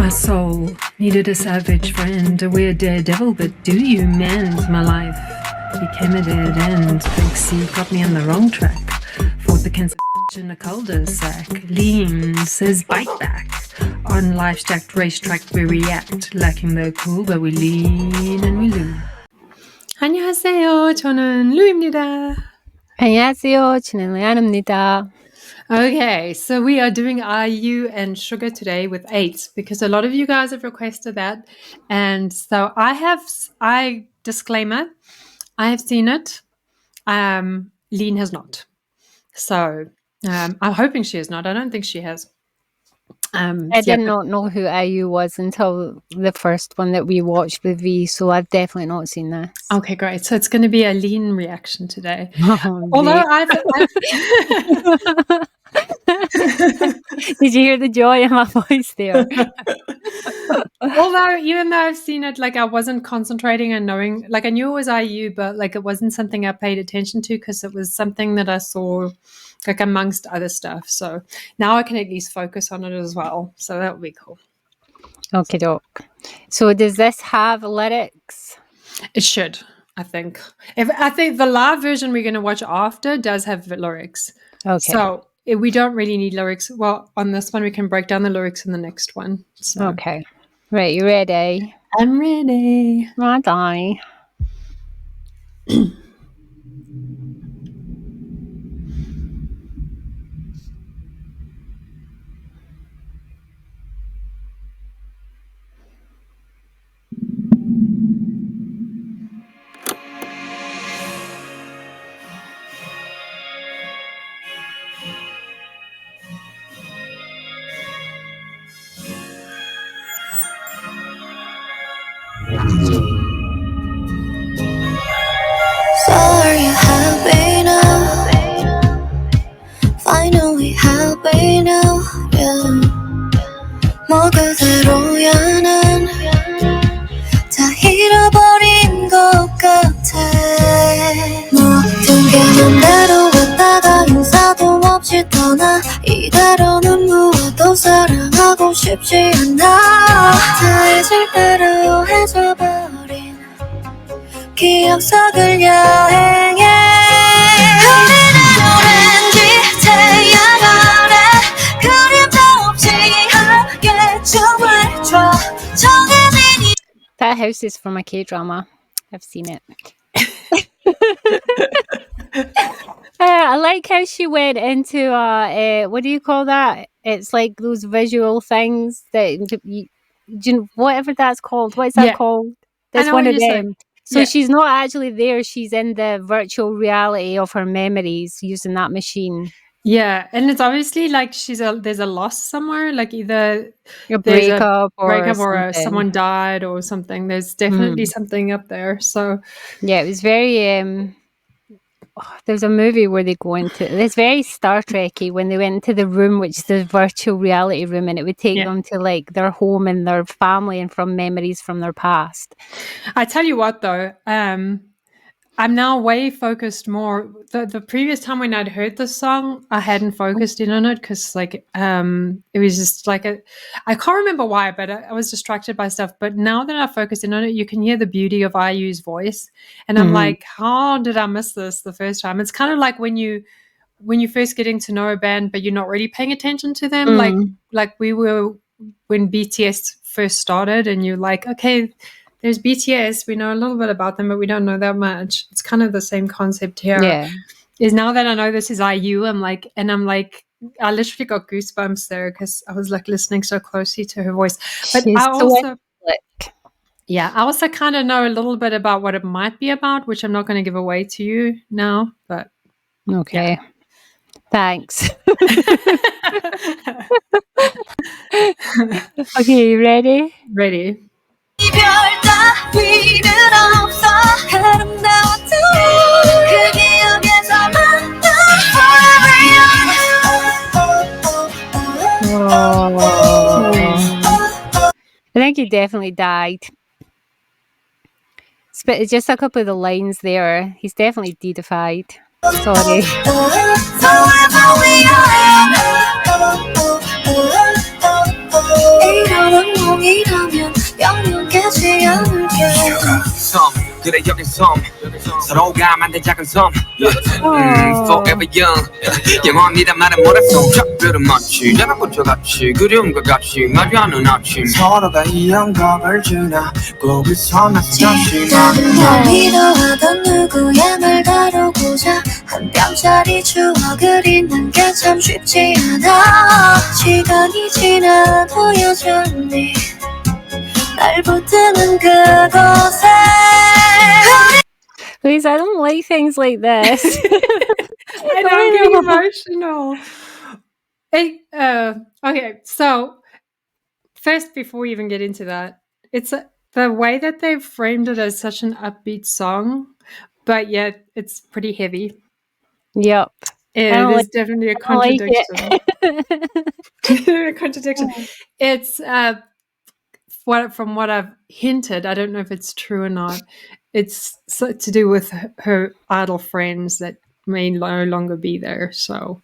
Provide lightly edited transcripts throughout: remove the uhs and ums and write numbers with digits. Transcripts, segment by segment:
My soul needed a savage friend, a weird daredevil, but do you mend? My life became a dead end. Big C got me on the wrong track. Fought the cancer in a cul-de-sac. Lean says bite back. On life's jacked racetrack we react. Lacking the cool, but we lean and we loo. 안녕하세요. 저는 루입니다. 안녕하세요. 저는 레안입니다. Okay, so we are doing IU and Suga today with 8 because a lot of you guys have requested that. And so disclaimer, I have seen it. Lean has not. So I'm hoping she has not. I don't think she has. I did not know who IU was until the first one that we watched with V, so I've definitely not seen this. Okay, great. So it's going to be a Lean reaction today. Although Did you hear the joy in my voice there? Although, even though I've seen it, like I wasn't concentrating and knowing, like I knew it was IU, but like it wasn't something I paid attention to because it was something that I saw like amongst other stuff. So now I can at least focus on it as well. So that would be cool. Okay, doc. So does this have lyrics? It should, I think. I think the live version we're going to watch after does have lyrics. Okay. So we don't really need lyrics. Well, on this one, we can break down the lyrics in the next one. So. Okay. Right, you ready? I'm ready. Ready. So are you happy now? Finally happy now, yeah. 뭐 그대로야 난 다 잃어버린 것 같아. 모든 게 맘대로 왔다가 인사도 없이 떠나 이대로는 무엇도 사랑하고 싶지 않아. 다 잊을 대로 해져버린 기억 속을 여행해. 우리는 오렌지 태양 아래 그림도 없이 함께 춤을 춰. 정해진 That house is from a K-drama. I've seen it. I like how she went into what do you call that? It's like those visual things that whatever that's called. What is that called? That's one of them. So she's not actually there. She's in the virtual reality of her memories using that machine. Yeah, and it's obviously like there's a loss somewhere, like either a breakup or someone died or something. There's definitely something up there. So yeah, it was very there's a movie where they go into it's very Star Trek-y when they went into the room, which is the virtual reality room, and it would take them to like their home and their family and from memories from their past. I tell you what though, I'm now way focused more. The previous time when I'd heard this song, I hadn't focused in on it because like it was just like I can't remember why, but I was distracted by stuff. But now that I focused in on it, you can hear the beauty of IU's voice, and I'm like, how did I miss this the first time? It's kind of like when you first getting to know a band, but you're not really paying attention to them, like we were when BTS first started, and you're like, okay. There's BTS. We know a little bit about them, but we don't know that much. It's kind of the same concept here. Yeah. Is now that I know this is IU, I literally got goosebumps there because I was like listening so closely to her voice. But I also kind of know a little bit about what it might be about, which I'm not going to give away to you now. But okay. Yeah. Thanks. Okay, you ready? Ready. 이별 따위는 없어. 아름다웠던 그 기억에서만 forever. I think he definitely died. But just a couple of the lines there. He's definitely deified. Sorry. 섬 그래 여긴 섬 서로가 만든 작은 섬 Forever young 영원이란 말은 몰랐어 작별은 마치 자랑꽃처같이 그리움과 같이 마주하는 아침 서로가 이 영감을 주나 꼭을 섬에서 잠시만 믿어하던 누구의 말 다루고자 한 뼘짜리 추억을 잊는 게 참 쉽지 않아 시간이 지나도 여전히 날 붙드는 그곳에 Please, I don't like things like this. I know, I'm getting emotional. Okay, so first, before we even get into that, it's the way that they've framed it as such an upbeat song, but yet it's pretty heavy. Yep. There's definitely a contradiction. Like contradiction. It's from what I've hinted, I don't know if it's true or not. It's to do with her idol friends that may no longer be there. So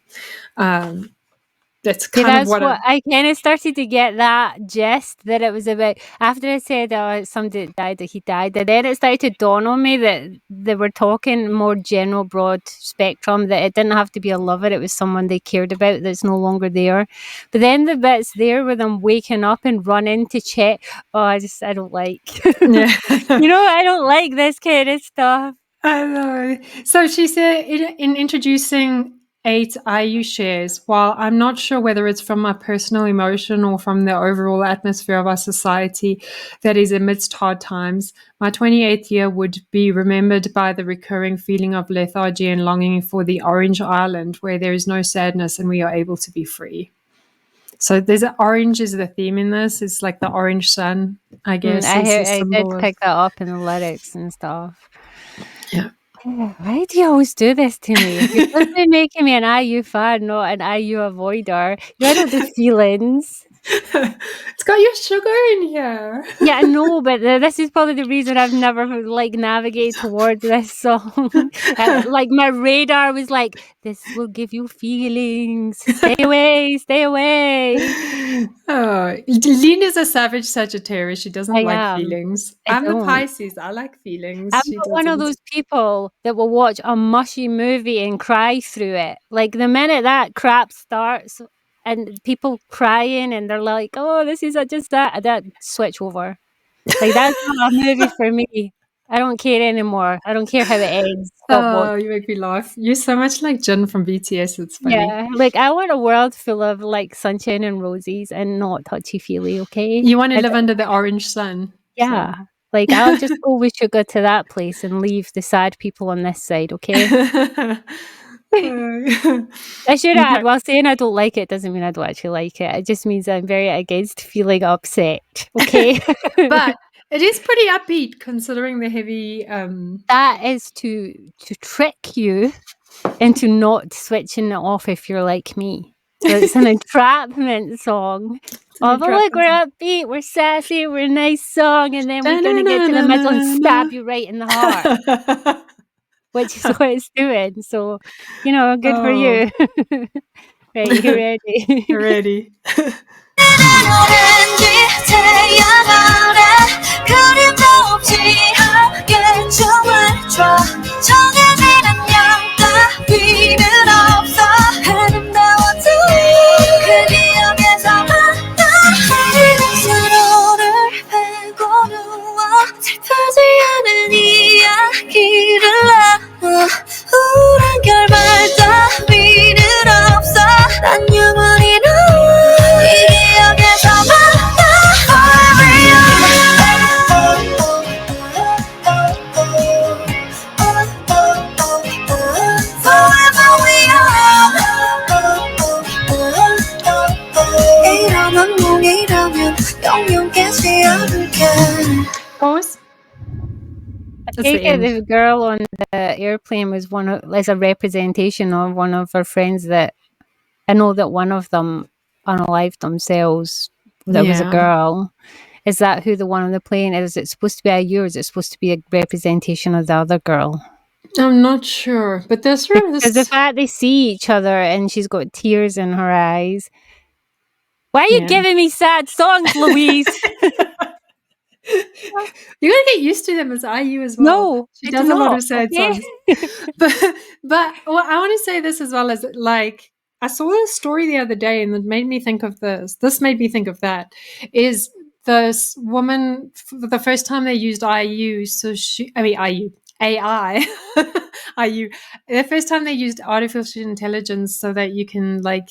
that's kind of what I kind of started to get that gist that it was about. After I said somebody died, that he died, and then it started to dawn on me that they were talking more general, broad spectrum, that it didn't have to be a lover, it was someone they cared about that's no longer there. But then the bits there with them waking up and running to check, I don't like. Yeah. I don't like this kind of stuff. I know. So she said in introducing 8 IU shares, while I'm not sure whether it's from my personal emotion or from the overall atmosphere of our society that is amidst hard times, my 28th year would be remembered by the recurring feeling of lethargy and longing for the Orange Island where there is no sadness and we are able to be free. So orange is the theme in this. It's like the orange sun, I guess. I did pick that up in the lyrics and stuff. Yeah. Why do you always do this to me? You're supposed to be making me an IU fan, not an IU avoider. You don't do feelings. It's got your sugar in here. Yeah, I know, but this is probably the reason I've never navigated towards this song. My radar was like, this will give you feelings. Stay away, stay away. Oh, Lean is a savage Sagittarius. She doesn't like feelings. I'm the Pisces. I like feelings. I'm not one of those people that will watch a mushy movie and cry through it. Like the minute that crap starts and people crying and they're like, oh, this is just that switch over. Like that's not a movie for me. I don't care anymore. I don't care how it ends. You make me laugh. You're so much like Jin from BTS. It's funny. Yeah, I want a world full of sunshine and roses and not touchy-feely, okay? You want to live under the orange sun. Yeah. So. I'll just go with Suga to that place and leave the sad people on this side, okay? I should add, while saying I don't like it doesn't mean I don't actually like it. It just means I'm very against feeling upset, okay? But it is pretty upbeat considering the heavy... That is to trick you into not switching it off if you're like me. So it's an entrapment song. Although we're upbeat, we're sassy, we're a nice song, and then we're going to get to the middle and stab you right in the heart. Which is what it's doing. So, good for you. Right, you ready? You're ready. 우울한 결말 따위는 없어 난 영원히 너와 이 기억에서 만나 Forever we are 이러면 몽이라면 영영 깨지 않을게 Pause. I take it the girl on the airplane was as a representation of one of her friends that I know that one of them unalived themselves. That was a girl. Is that who the one on the plane is? Is it supposed to be IU or is it supposed to be a representation of the other girl? I'm not sure, but there's because the fact they see each other and she's got tears in her eyes. Why are you giving me sad songs, Louise? You're gonna get used to them as IU as well. No, She I does do a lot not, of sad okay? songs. But well, I want to say this as well as like I saw this story the other day and it made me think of this. This made me think of that. Is this woman for the first time they used IU? So IU AI IU. The first time they used artificial intelligence so that you can like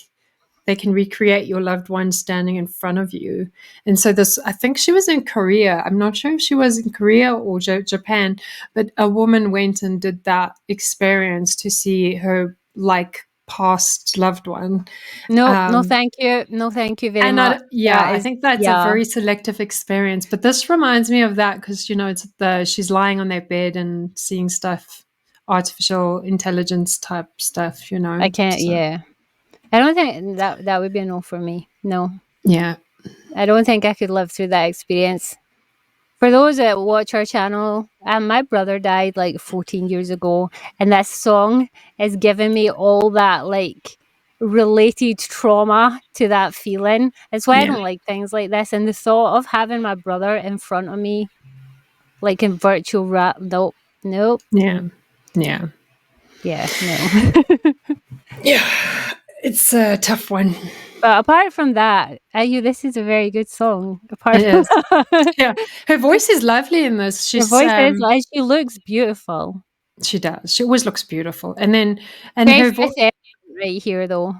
they can recreate your loved one standing in front of you. And so this, I think she was in Korea. I'm not sure if she was in Korea or Japan, but a woman went and did that experience to see her like past loved one. No, thank you. No, thank you very And much. I think that's a very selective experience. But this reminds me of that because it's she's lying on their bed and seeing stuff, artificial intelligence type stuff. I can't. So, Yeah, I don't think that would be a no for me. No, yeah. I don't think I could live through that experience. For those that watch our channel, my brother died like 14 years ago, and this song has given me all that like related trauma to that feeling. That's why I don't like things like this. And the thought of having my brother in front of me, like in virtual nope. Yeah. Yeah, no. Yeah. It's a tough one. But apart from that, IU, this is a very good song. Apart It from is. Yeah. Her voice is lovely in this. her voice is like she looks beautiful. She does. She always looks beautiful. And Very her voice. right here though.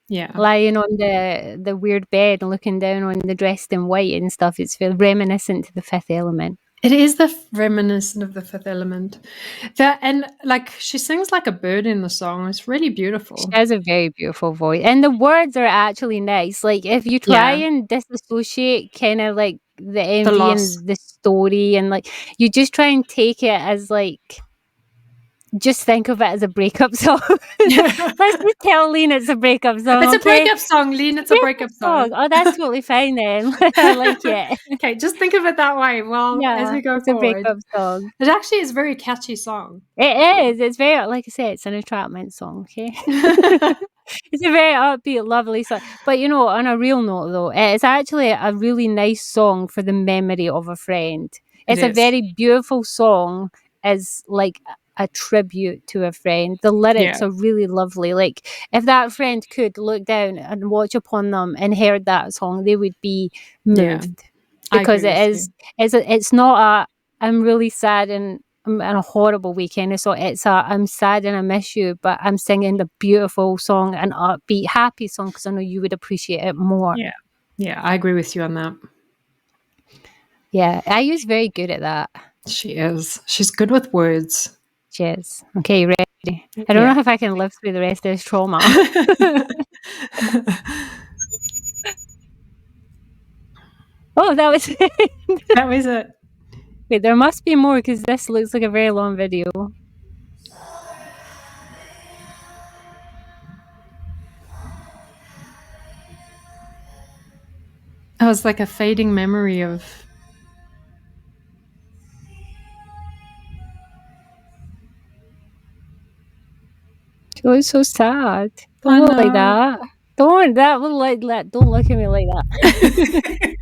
Yeah. Lying on the weird bed and looking down on the dressed in white and stuff. It's very reminiscent to the Fifth Element. It is the reminiscent of the Fifth Element. And like she sings like a bird in the song. It's really beautiful. She has a very beautiful voice. And the words are actually nice. Like if you try and disassociate kind of like the MV and the story and like you just try and take it as like just think of it as a breakup song. Let's just tell Lean it's a breakup song. It's a breakup song, Lean. It's a breakup song. Oh, that's totally fine then. I like it. Okay, just think of it that way. Well, as we go forward, a breakup song. It actually is a very catchy song. It is. It's very, like I said, it's an entrapment song. Okay. It's a very upbeat, lovely song. But on a real note, though, it's actually a really nice song for the memory of a friend. It's a very beautiful song as like a tribute to a friend. The lyrics are really lovely. Like if that friend could look down and watch upon them and heard that song, they would be moved because it's not I'm really sad and I'm in a horrible weekend. So it's I'm sad and I miss you, but I'm singing the beautiful song and upbeat, happy song because I know you would appreciate it more. Yeah, I agree with you on that. Yeah, IU's very good at that. She is. She's good with words. She is. Okay, you ready? I don't know if I can live through the rest of this trauma. Oh, that was it. That was it. Wait, there must be more because this looks like a very long video. It was like a fading memory of. She looks so sad. Don't look like that. Don't look at me like that.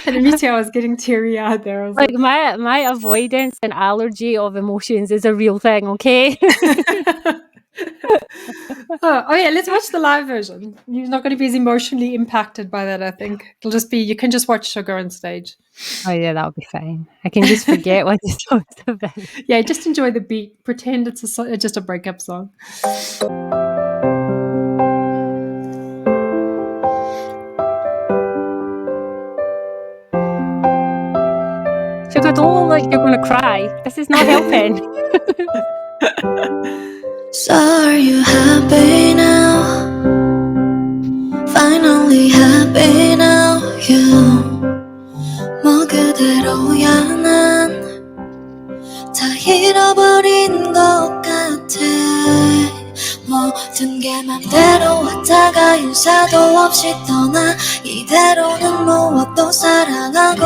And me too, I was getting teary-eyed there. I was like my avoidance and allergy of emotions is a real thing, okay? Oh yeah, let's watch the live version. You're not going to be as emotionally impacted by that, I think. It'll just be, you can just watch Suga on stage. Oh yeah, that'll be fine. I can just forget what the song's about. Yeah, just enjoy the beat. Pretend it's just a breakup song. Suga, don't look like you're going to cry. This is not helping. So are you happy now? Finally happy now, you. 뭐 그대로야 난 다 잃어버린 것 같아. 모든 게 맘대로 왔다가 인사도 없이 떠나 이대로는 무엇도 사랑하고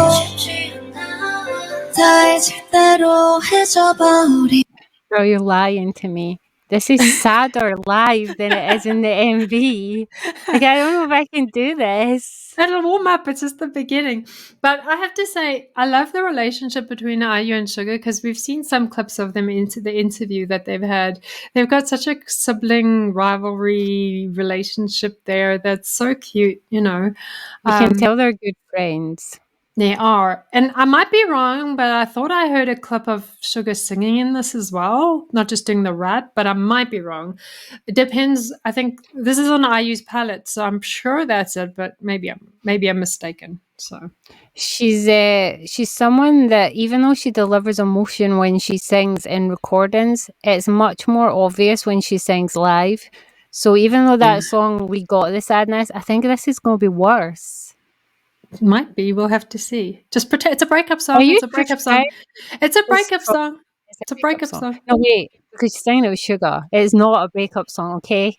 다 잊을 대로 해져버린. Girl, you're lying to me. This is sadder live than it is in the MV. Like, I don't know if I can do this. It'll warm up. It's just the beginning. But I have to say, I love the relationship between IU and Suga because we've seen some clips of them into the interview that they've had. They've got such a sibling rivalry relationship there that's so cute, you know. You can tell they're good friends. They are. And I might be wrong, but I thought I heard a clip of Suga singing in this as well, not just doing the rap, but I might be wrong. It depends. I think this is on IU's palette, so I'm sure that's it, but maybe I'm mistaken. So she's someone that even though she delivers emotion when she sings in recordings, it's much more obvious when she sings live. So even though that song we got the sadness, I think this is going to be worse. Might be. We'll have to see. Just pretend it's a breakup song. It's a breakup song. It's a breakup song. It's a breakup song. No, wait, because she's saying it was Suga. It's not a breakup song, okay?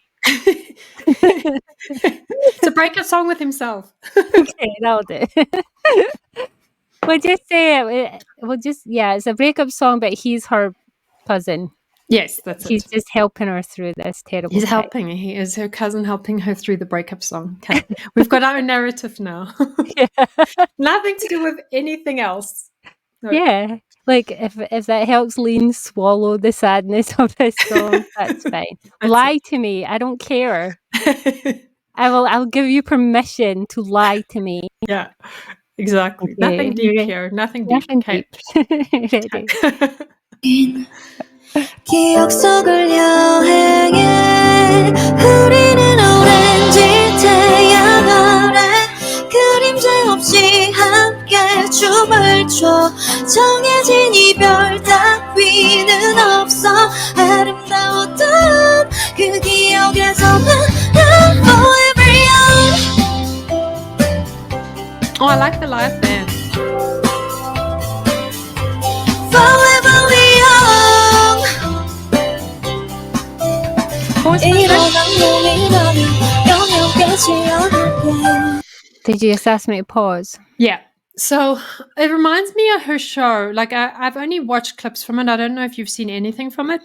It's a breakup song with himself. Okay, that'll do. We'll just say it. It's a breakup song, but he's her cousin. Yes, that's He's just helping her through this terrible He's time. helping. He is her cousin helping her through the breakup song. Okay. We've got our narrative now. Yeah. Nothing to do with anything else. No. Yeah. Like if that helps Lean swallow the sadness of this song, that's fine. Lie to me. I don't care. I'll give you permission to lie to me. Yeah. Exactly. Okay. Nothing deep here. Nothing deep. Nothing deep. Okay. 기억 속을 여행해 우리는 오렌지 태양 아래 그림자 없이 함께 춤을 춰 정해진 이별 따위는 없어 아름다웠던 그 기억에서만 I'm forever young. Oh, I like the live band. Forever young. Did you just ask me to pause? Yeah. So it reminds me of her show. Like I've only watched clips from it. I don't know if you've seen anything from it.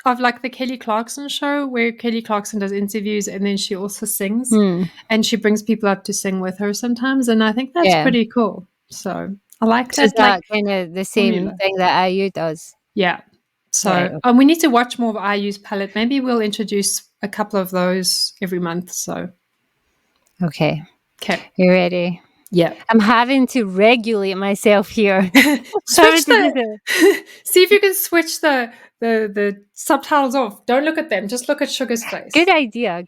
Of like the Kelly Clarkson show where Kelly Clarkson does interviews and then she also sings and she brings people up to sing with her sometimes. And I think that's pretty cool. So I like that. Is that kind of the same thing that IU does? Yeah. So we need to watch more of IU's palette. Maybe we'll introduce a couple of those every month. So okay. You ready? Yeah. I'm having to regulate myself here. See if you can switch the subtitles off. Don't look at them. Just look at Suga's face. Good idea.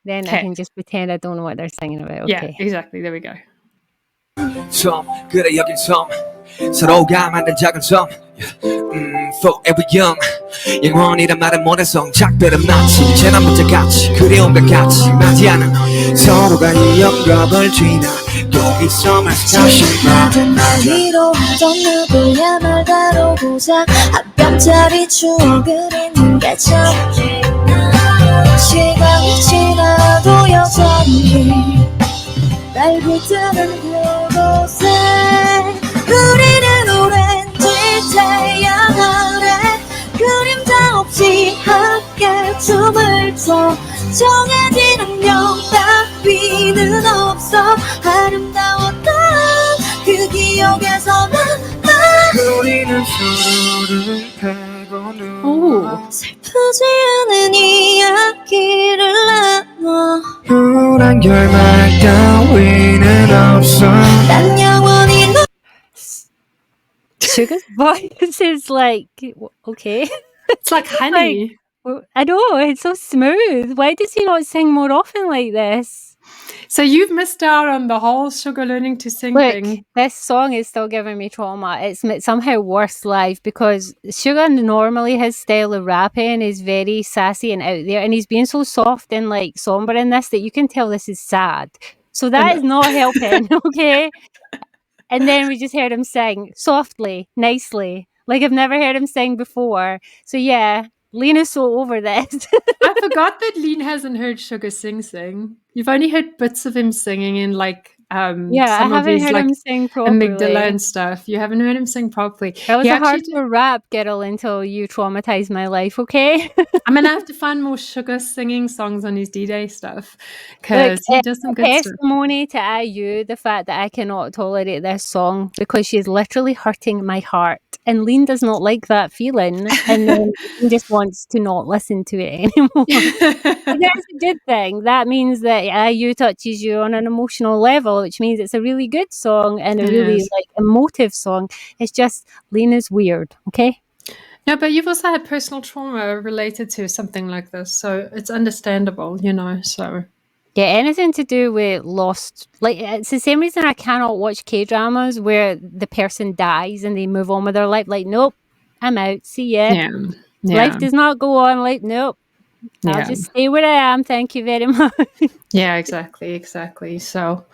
Then I can just pretend I don't know what they're singing about. Okay. Yeah, exactly. There we go. 섬 그래 여긴 섬 서로가 만든 작은 섬 Forever young 영원이란 말은 모래성 작별은 마치 재난문제 같이 그리움과 같이 맞이하는 서로가 이 영겁을 지나 또 이 섬에서 다시 모든 날 위로하던 누구야 날 다뤄보자 한 뼘짜리 추억을 잊는 게 참 시간이 지나도 여전히 날 붙드는 그곳에 우리는 오렌지 태양 아래 그림자 없이 함께 춤을 춰 정해진 운명 따위는 없어 아름다웠던 그 기억에서만 우리는 서로를 패고 누워 슬프지 않은 이야기를 나눠 우울한 결말 따위는 없어 난 영원히 너 Suga's voice is like, okay. It's like honey. I know, it's so smooth. Why does he not sing more often like this? So you've missed out on the whole Suga learning to sing thing. This song is still giving me trauma. It's somehow worse live because Suga normally his style of rapping is very sassy and out there, and he's being so soft and like somber in this that you can tell this is sad. So that is not helping, okay? And then we just heard him sing softly, nicely, like I've never heard him sing before. So yeah, Lean is so over this. I forgot that Lean hasn't heard Suga sing. You've only heard bits of him singing in like Yeah, some I of haven't his heard like him sing amygdala properly. and stuff. You haven't heard him sing properly. I was He a actually hardcore rap girl until you traumatized my life, okay? I'm gonna have to find more Suga singing songs on his D-Day stuff Look, because he it's does some a good stuff. testimony to IU, the fact that I cannot tolerate this song because she's literally hurting my heart. And Lean does not like that feeling. And then Lean just wants to not listen to it anymore. But that's a good thing. That means that IU touches you on an emotional level, which means it's a really good song and a It really is. like emotive song. It's just Lean is weird, okay? No, but you've also had personal trauma related to something like this, so it's understandable, you know. So Yeah, anything to do with lost, like it's the same reason I cannot watch K-dramas where the person dies and they move on with their life. Like, nope, I'm out. See ya. yeah, Life yeah, does not go on. Like, nope, I'll yeah, just stay where I am. Thank you very much. yeah. Exactly. So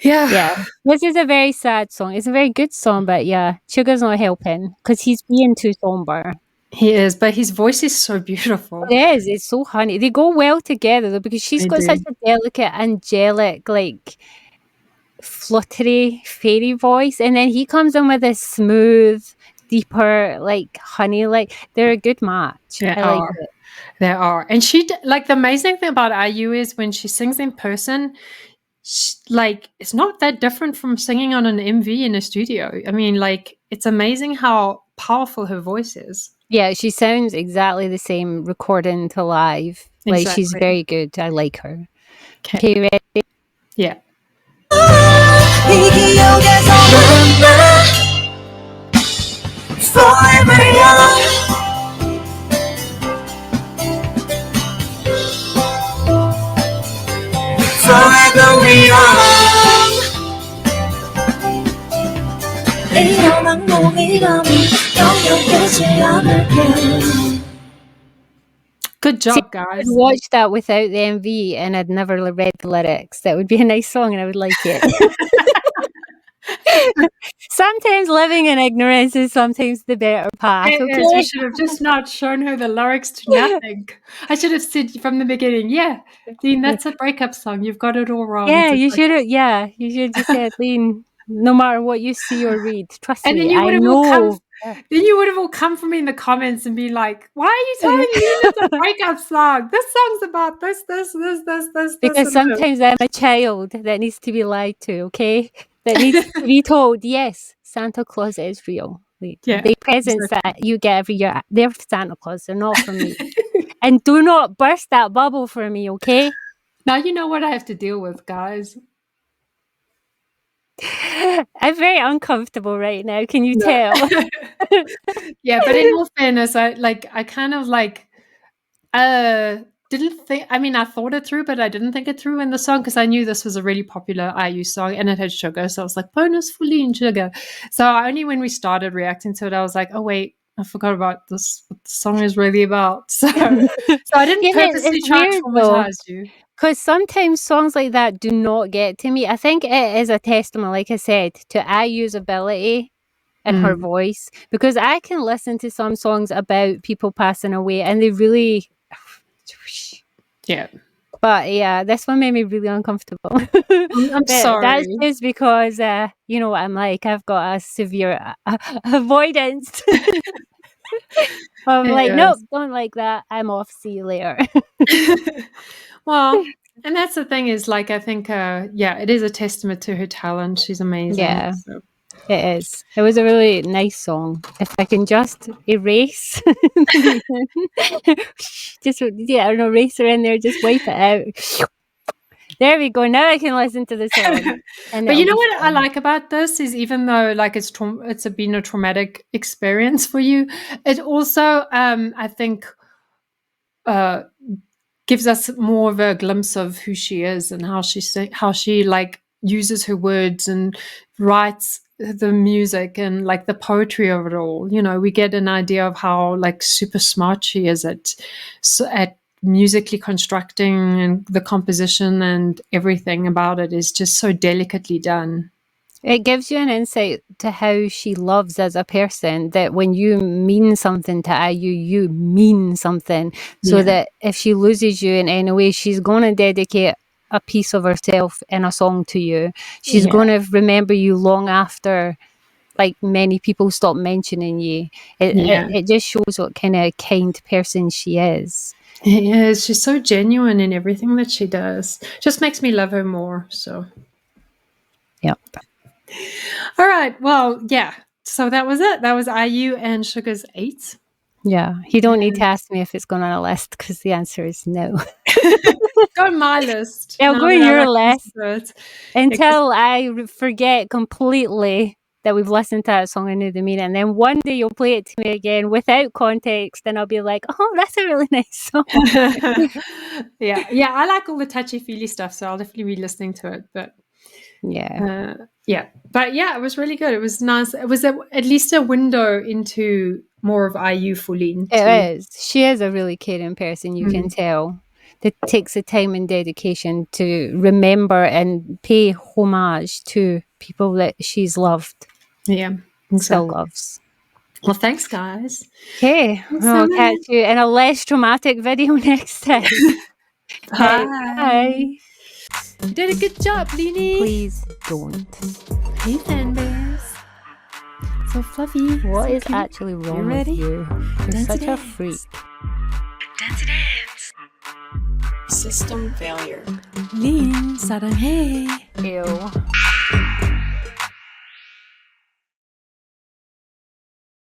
yeah, Yeah, this is a very sad song. It's a very good song, but yeah, Sugar's not helping because he's being too somber. he is, but his voice is so beautiful. It is. It's so honey. They go well together though because she's They got such do. a delicate, angelic, like fluttery fairy voice, and then he comes in with this smooth, deeper, like honey. Like they're a good match. They I like are. it. There are. And like the amazing thing about IU is when she sings in person, like it's not that different from singing on an MV in a studio. I mean, like it's amazing how powerful her voice is. Yeah, she sounds exactly the same recording to live. Like she's Exactly. very good. I like her. Okay. Okay, you ready? Yeah. 이 기억에서 만나 Forever young Forever young 이런 악몽이라면 영영 깨지 않을게 Good See, job, I guys. would watch that without the MV and I'd never read the lyrics. That would be a nice song and I would like it. Sometimes living in ignorance is sometimes the better path, It okay? is. We should have just not shown her the lyrics to nothing. I should have said from the beginning, yeah, Dean, that's a breakup song. You've got it all wrong. Yeah, It's a you breakup. should have. Yeah, you should just said, Lean, no matter what you see or read, trust And then me, you I would have all come. know. Then you would have all come for me in the comments and be like, "Why are you telling Lean it's a breakup song? This song's about this, Because and this." sometimes I'm a child that needs to be lied to, okay? That needs to be told, yes, Santa Claus is real. Yeah, The presents exactly. that you get every year, they're for Santa Claus, they're not for me. And do not burst that bubble for me, okay? Now you know what I have to deal with, guys. I'm very uncomfortable right now, can you No. tell? Yeah, but in all fairness, I kind of didn't think. I mean, I thought it through, but I didn't think it through in the song because I knew this was a really popular IU song and it had sugar. So I was like, bonus for Lean sugar. So only when we started reacting to it, I was like, oh wait, I forgot about this. What the song is really about. So I didn't Yeah, purposely it's try to weird though. traumatize you. Because sometimes songs like that do not get to me. I think it is a testament, like I said, to IU's ability and her voice. Because I can listen to some songs about people passing away and they really. Yeah. But yeah, this one made me really uncomfortable. I'm sorry. That's just because, you know what I'm like. I've got a severe avoidance. I'm like, nope, don't like that. I'm off. See you later. Well, and that's the thing is like I think yeah, it is a testament to her talent. She's amazing. Yeah. So. It is. It was a really nice song. If I can just erase, just an eraser in there, just wipe it out. There we go. Now I can listen to the song. But you know what I like about this is even though like it's been a traumatic experience for you, it also I think gives us more of a glimpse of who she is and how she like uses her words and writes the music and like the poetry of it all. You know, we get an idea of how like super smart she is at musically constructing, and the composition and everything about it is just so delicately done. It gives you an insight to how she loves as a person, that when you mean something to IU, you mean something. So that if she loses you in any way, she's going to dedicate a piece of herself in a song to you. She's Yeah. going to remember you long after, like, many people stop mentioning you. It just shows what kind of kind person she is. Yeah, she's so genuine in everything that she does. Just makes me love her more. So, Yep. all right. Well, yeah. So that was it. That was IU and Suga's 8. Yeah. You don't need to ask me if it's going on a list, because the answer is no. Go on my list. I'll now go that on I your like list this bit. until I forget completely that we've listened to that song and knew the meaning. And then one day you'll play it to me again without context, and I'll be like, oh, that's a really nice song. Yeah. I like all the touchy-feely stuff, so I'll definitely be listening to it. But Yeah. But yeah, it was really good. It was nice. It was at least a window into more of IU for Lean. It is. She is a really caring person, you can tell. That takes the time and dedication to remember and pay homage to people that she's loved. Yeah, Still loves. Well, thanks, guys. Okay, I'll catch you in a less dramatic video next time. Bye. You did a good job, Leanie. Please don't. Hey, fan bears. So fluffy. What so is cute. actually wrong You with ready? you? You're Dance such a dance. freak. System failure. Lean, 사랑해. Ew.